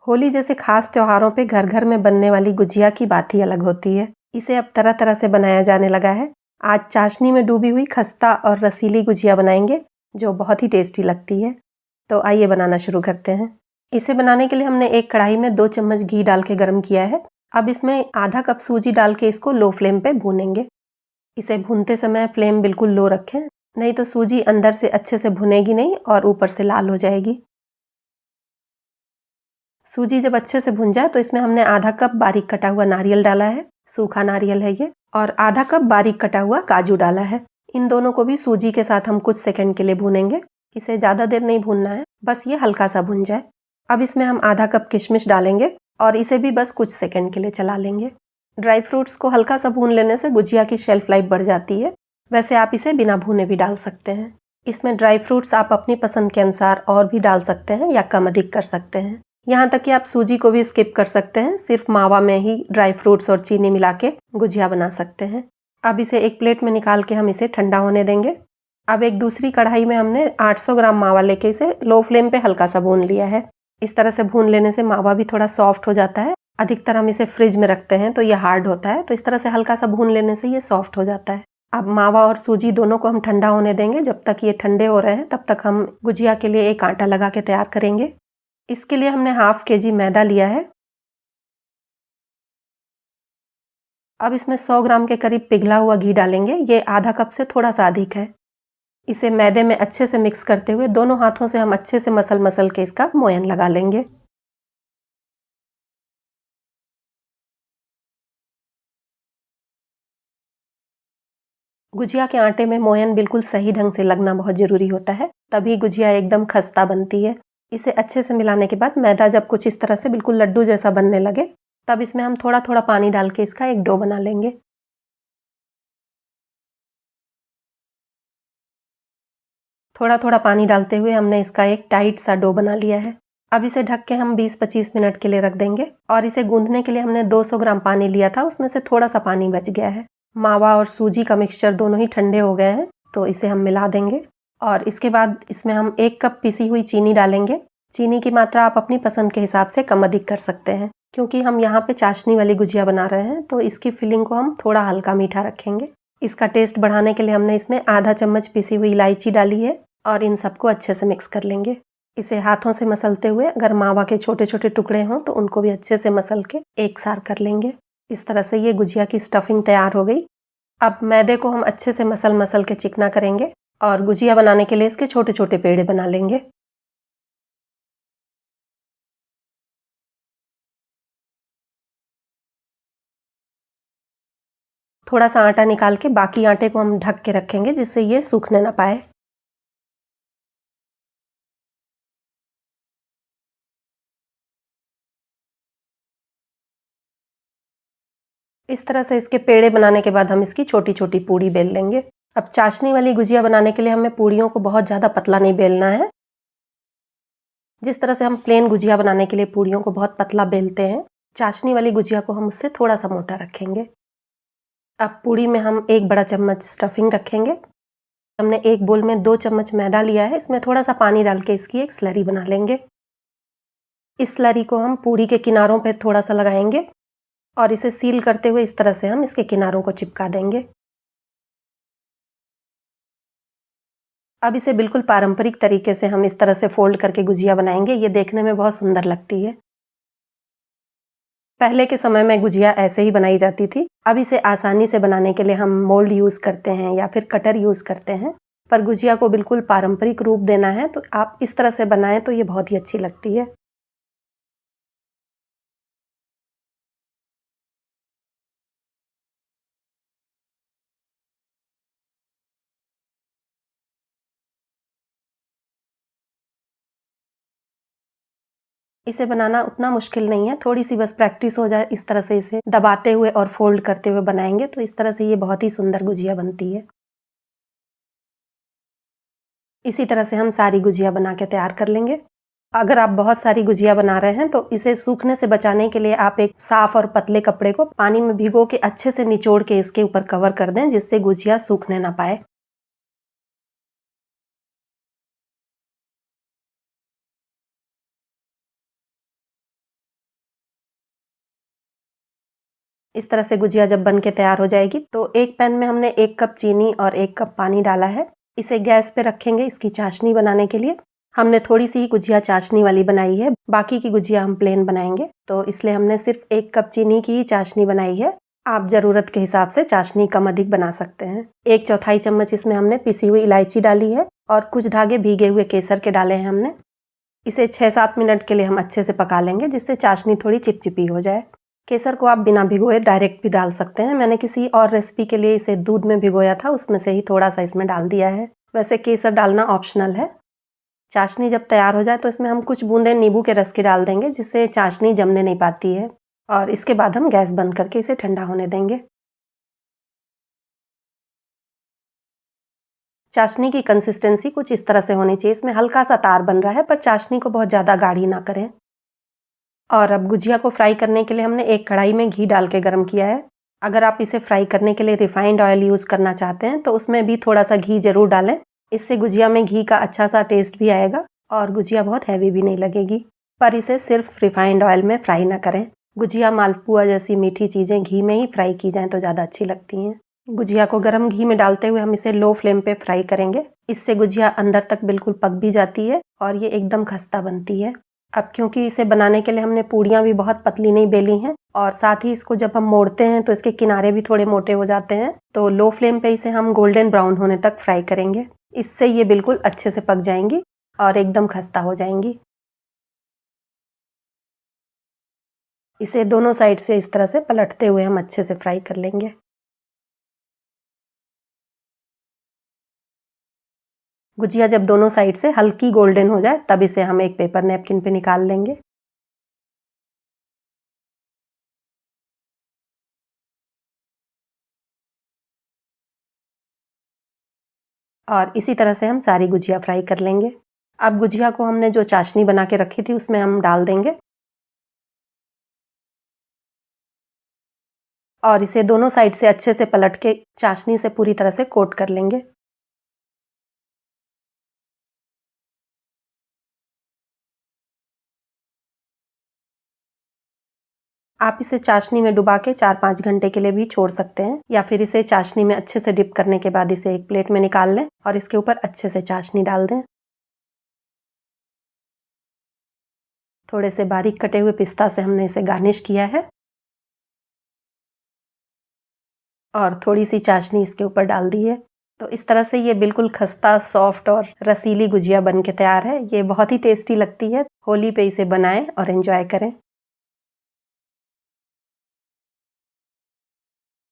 होली जैसे खास त्योहारों पे घर घर में बनने वाली गुजिया की बात ही अलग होती है। इसे अब तरह तरह से बनाया जाने लगा है। आज चाशनी में डूबी हुई खस्ता और रसीली गुजिया बनाएंगे जो बहुत ही टेस्टी लगती है। तो आइए बनाना शुरू करते हैं। इसे बनाने के लिए हमने एक कढ़ाई में 2 चम्मच घी डाल के गर्म किया है। अब इसमें आधा कप सूजी डाल के इसको लो फ्लेम पे भूनेंगे। इसे भूनते समय फ्लेम बिल्कुल लो रखें, नहीं तो सूजी अंदर से अच्छे से भुनेगी नहीं और ऊपर से लाल हो जाएगी। सूजी जब अच्छे से भुन जाए तो इसमें हमने आधा कप बारीक कटा हुआ नारियल डाला है, सूखा नारियल है ये, और आधा कप बारीक कटा हुआ काजू डाला है। इन दोनों को भी सूजी के साथ हम कुछ सेकंड के लिए भूनेंगे। इसे ज़्यादा देर नहीं भूनना है, बस ये हल्का सा भुन जाए। अब इसमें हम आधा कप किशमिश डालेंगे और इसे भी बस कुछ सेकंड के लिए चला लेंगे। ड्राई फ्रूट्स को हल्का सा भून लेने से गुजिया की शेल्फ लाइफ बढ़ जाती है। वैसे आप इसे बिना भूने भी डाल सकते हैं। इसमें ड्राई फ्रूट्स आप अपनी पसंद के अनुसार और भी डाल सकते हैं या कम अधिक कर सकते हैं। यहाँ तक कि आप सूजी को भी स्किप कर सकते हैं, सिर्फ मावा में ही ड्राई फ्रूट्स और चीनी मिला के गुजिया बना सकते हैं। अब इसे एक प्लेट में निकाल के हम इसे ठंडा होने देंगे। अब एक दूसरी कढ़ाई में हमने 800 ग्राम मावा लेके इसे लो फ्लेम पे हल्का सा भून लिया है। इस तरह से भून लेने से मावा भी थोड़ा सॉफ्ट हो जाता है। अधिकतर हम इसे फ्रिज में रखते हैं तो ये हार्ड होता है, तो इस तरह से हल्का सा भून लेने से ये सॉफ्ट हो जाता है। अब मावा और सूजी दोनों को हम ठंडा होने देंगे। जब तक ये ठंडे हो रहे हैं तब तक हम गुजिया के लिए एक आटा लगा के तैयार करेंगे। इसके लिए हमने हाफ केजी मैदा लिया है। अब इसमें 100 ग्राम के करीब पिघला हुआ घी डालेंगे। ये आधा कप से थोड़ा सा अधिक है। इसे मैदे में अच्छे से मिक्स करते हुए दोनों हाथों से हम अच्छे से मसल मसल के इसका मोयन लगा लेंगे। गुजिया के आटे में मोयन बिल्कुल सही ढंग से लगना बहुत जरूरी होता है, तभी गुजिया एकदम खस्ता बनती है। इसे अच्छे से मिलाने के बाद मैदा जब कुछ इस तरह से बिल्कुल लड्डू जैसा बनने लगे, तब इसमें हम थोड़ा थोड़ा पानी डाल के इसका एक डो बना लेंगे। थोड़ा थोड़ा पानी डालते हुए हमने इसका एक टाइट सा डो बना लिया है। अब इसे ढक के हम 20-25 मिनट के लिए रख देंगे। और इसे गूंदने के लिए हमने 200 ग्राम पानी लिया था, उसमें से थोड़ा सा पानी बच गया है। मावा और सूजी का मिक्सचर दोनों ही ठंडे हो गए हैं, तो इसे हम मिला देंगे। और इसके बाद इसमें हम 1 कप पिसी हुई चीनी डालेंगे। चीनी की मात्रा आप अपनी पसंद के हिसाब से कम अधिक कर सकते हैं। क्योंकि हम यहाँ पे चाशनी वाली गुजिया बना रहे हैं तो इसकी फिलिंग को हम थोड़ा हल्का मीठा रखेंगे। इसका टेस्ट बढ़ाने के लिए हमने इसमें आधा चम्मच पिसी हुई इलायची डाली है और इन सबको अच्छे से मिक्स कर लेंगे। इसे हाथों से मसलते हुए अगर मावा के छोटे छोटे टुकड़े हों तो उनको भी अच्छे से मसल के एक सार कर लेंगे। इस तरह से ये गुजिया की स्टफिंग तैयार हो गई। अब मैदे को हम अच्छे से मसल मसल के चिकना करेंगे और गुजिया बनाने के लिए इसके छोटे छोटे पेड़े बना लेंगे। थोड़ा सा आटा निकाल के बाकी आटे को हम ढक के रखेंगे जिससे ये सूखने ना पाए। इस तरह से इसके पेड़े बनाने के बाद हम इसकी छोटी छोटी पूड़ी बेल लेंगे। अब चाशनी वाली गुजिया बनाने के लिए हमें पूड़ियों को बहुत ज़्यादा पतला नहीं बेलना है। जिस तरह से हम प्लेन गुजिया बनाने के लिए पूड़ियों को बहुत पतला बेलते हैं, चाशनी वाली गुजिया को हम उससे थोड़ा सा मोटा रखेंगे। अब पूड़ी में हम 1 बड़ा चम्मच स्टफिंग रखेंगे। हमने एक बोल में 2 चम्मच मैदा लिया है, इसमें थोड़ा सा पानी डाल के इसकी एक स्लरी बना लेंगे। इस स्लरी को हम पूड़ी के किनारों पर थोड़ा सा लगाएंगे और इसे सील करते हुए इस तरह से हम इसके किनारों को चिपका देंगे। अब इसे बिल्कुल पारंपरिक तरीके से हम इस तरह से फोल्ड करके गुजिया बनाएंगे। ये देखने में बहुत सुंदर लगती है। पहले के समय में गुजिया ऐसे ही बनाई जाती थी। अब इसे आसानी से बनाने के लिए हम मोल्ड यूज़ करते हैं या फिर कटर यूज़ करते हैं। पर गुजिया को बिल्कुल पारंपरिक रूप देना है तो आप इस तरह से बनाएं तो ये बहुत ही अच्छी लगती है। इसे बनाना उतना मुश्किल नहीं है, थोड़ी सी बस प्रैक्टिस हो जाए। इस तरह से इसे दबाते हुए और फोल्ड करते हुए बनाएंगे तो इस तरह से ये बहुत ही सुंदर गुजिया बनती है। इसी तरह से हम सारी गुजिया बना के तैयार कर लेंगे। अगर आप बहुत सारी गुजिया बना रहे हैं तो इसे सूखने से बचाने के लिए आप एक साफ और पतले कपड़े को पानी में भिगो के अच्छे से निचोड़ के इसके ऊपर कवर कर दें, जिससे गुजिया सूखने ना पाए। इस तरह से गुजिया जब बन के तैयार हो जाएगी तो एक पैन में हमने 1 कप चीनी और 1 कप पानी डाला है। इसे गैस पे रखेंगे इसकी चाशनी बनाने के लिए। हमने थोड़ी सी ही गुजिया चाशनी वाली बनाई है, बाकी की गुजिया हम प्लेन बनाएंगे, तो इसलिए हमने सिर्फ 1 कप चीनी की ही चाशनी बनाई है। आप ज़रूरत के हिसाब से चाशनी कम अधिक बना सकते हैं। 1/4 चम्मच इसमें हमने पिसी हुई इलायची डाली है और कुछ धागे भीगे हुए केसर के डाले हैं हमने। इसे 6-7 मिनट के लिए हम अच्छे से पका लेंगे, जिससे चाशनी थोड़ी चिपचिपी हो जाए। केसर को आप बिना भिगोए डायरेक्ट भी डाल सकते हैं। मैंने किसी और रेसिपी के लिए इसे दूध में भिगोया था, उसमें से ही थोड़ा सा इसमें डाल दिया है। वैसे केसर डालना ऑप्शनल है। चाशनी जब तैयार हो जाए तो इसमें हम कुछ बूंदे नींबू के रस की डाल देंगे, जिससे चाशनी जमने नहीं पाती है। और इसके बाद हम गैस बंद करके इसे ठंडा होने देंगे। चाशनी की कंसिस्टेंसी कुछ इस तरह से होनी चाहिए। इसमें हल्का सा तार बन रहा है, पर चाशनी को बहुत ज़्यादा गाढ़ी ना करें। और अब गुजिया को फ्राई करने के लिए हमने एक कढ़ाई में घी डाल के गर्म किया है। अगर आप इसे फ्राई करने के लिए रिफाइंड ऑयल यूज़ करना चाहते हैं तो उसमें भी थोड़ा सा घी ज़रूर डालें। इससे गुजिया में घी का अच्छा सा टेस्ट भी आएगा और गुजिया बहुत हैवी भी नहीं लगेगी। पर इसे सिर्फ रिफाइंड ऑयल में फ्राई ना करें। गुजिया, मालपुआ जैसी मीठी चीज़ें घी में ही फ्राई की जाएँ तो ज़्यादा अच्छी लगती हैं। गुजिया को गर्म घी में डालते हुए हम इसे लो फ्लेम पे फ्राई करेंगे। इससे गुजिया अंदर तक बिल्कुल पक भी जाती है और ये एकदम खस्ता बनती है। अब क्योंकि इसे बनाने के लिए हमने पूड़ियाँ भी बहुत पतली नहीं बेली हैं और साथ ही इसको जब हम मोड़ते हैं तो इसके किनारे भी थोड़े मोटे हो जाते हैं, तो लो फ्लेम पे इसे हम गोल्डन ब्राउन होने तक फ्राई करेंगे। इससे ये बिल्कुल अच्छे से पक जाएंगी और एकदम खस्ता हो जाएंगी। इसे दोनों साइड से इस तरह से पलटते हुए हम अच्छे से फ्राई कर लेंगे। गुजिया जब दोनों साइड से हल्की गोल्डन हो जाए तब इसे हम एक पेपर नैपकिन पे निकाल लेंगे। और इसी तरह से हम सारी गुजिया फ्राई कर लेंगे। अब गुजिया को हमने जो चाशनी बना के रखी थी उसमें हम डाल देंगे और इसे दोनों साइड से अच्छे से पलट के चाशनी से पूरी तरह से कोट कर लेंगे। आप इसे चाशनी में डुबा के 4-5 घंटे के लिए भी छोड़ सकते हैं, या फिर इसे चाशनी में अच्छे से डिप करने के बाद इसे एक प्लेट में निकाल लें और इसके ऊपर अच्छे से चाशनी डाल दें। थोड़े से बारीक कटे हुए पिस्ता से हमने इसे गार्निश किया है और थोड़ी सी चाशनी इसके ऊपर डाल दी है। तो इस तरह से ये बिल्कुल खस्ता, सॉफ्ट और रसीली गुजिया बन के तैयार है। ये बहुत ही टेस्टी लगती है। होली पे इसे बनाएं और एंजॉय करें।